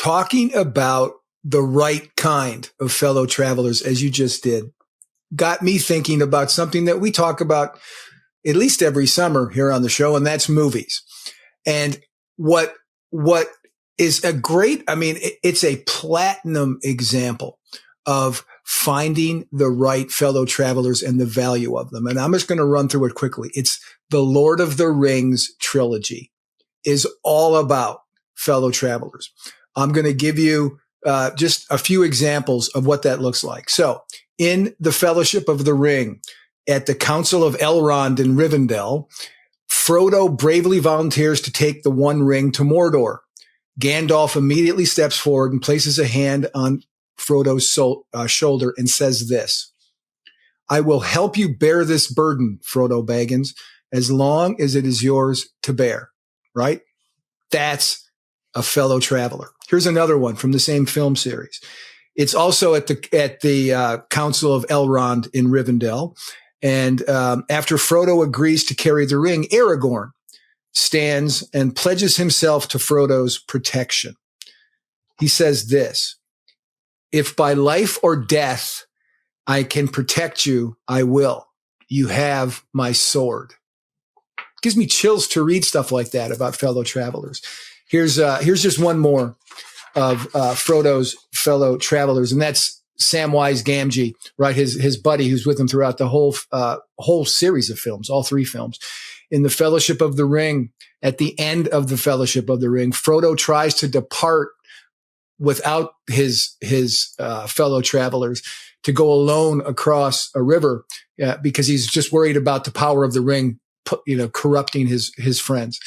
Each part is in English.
talking about the right kind of fellow travelers, as you just did, got me thinking about something that we talk about at least every summer here on the show, and that's movies. And what is a great, it's a platinum example of finding the right fellow travelers and the value of them. And I'm just going to run through it quickly. It's the Lord of the Rings trilogy is all about fellow travelers. I'm going to give you just a few examples of what that looks like. So in the Fellowship of the Ring, at the Council of Elrond in Rivendell, Frodo bravely volunteers to take the One Ring to Mordor. Gandalf immediately steps forward and places a hand on Frodo's shoulder and says this: "I will help you bear this burden, Frodo Baggins, as long as it is yours to bear." Right? That's a fellow traveler. Here's another one from the same film series. It's also at the Council of Elrond in Rivendell. And after Frodo agrees to carry the ring, Aragorn stands and pledges himself to Frodo's protection. He says this: "If by life or death I can protect you, I will. You have my sword." Gives me chills to read stuff like that about fellow travelers. Here's just one more of Frodo's fellow travelers, and that's Samwise Gamgee, right? His buddy who's with him throughout the whole series of films, all three films. In the Fellowship of the Ring, at the end of the Fellowship of the Ring, Frodo tries to depart without his fellow travelers to go alone across a river because he's just worried about the power of the ring, corrupting his friends.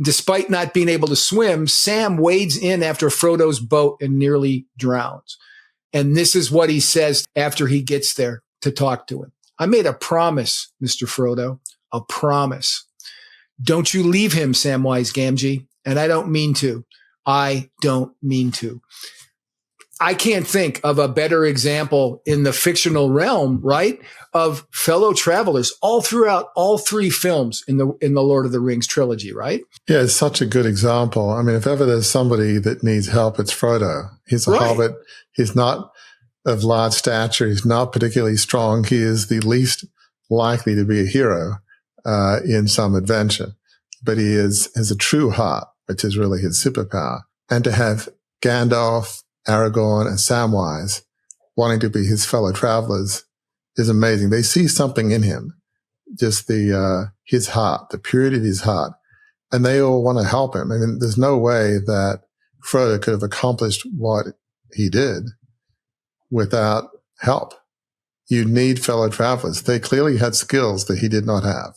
Despite not being able to swim, Sam wades in after Frodo's boat and nearly drowns. And this is what he says after he gets there to talk to him: "I made a promise, Mr. Frodo, a promise. Don't you leave him, Samwise Gamgee, and I don't mean to. I don't mean to." I can't think of a better example in the fictional realm, right, of fellow travelers all throughout all three films in the Lord of the Rings trilogy, right? Yeah, it's such a good example. I mean, if ever there's somebody that needs help, it's Frodo. He's a hobbit. He's not of large stature. He's not particularly strong. He is the least likely to be a hero in some adventure, but he has a true heart, which is really his superpower. And to have Gandalf, Aragorn, and Samwise wanting to be his fellow travelers is amazing. They see something in him, just his heart, the purity of his heart, and they all want to help him. I mean, there's no way that Frodo could have accomplished what he did without help. You need fellow travelers. They clearly had skills that he did not have.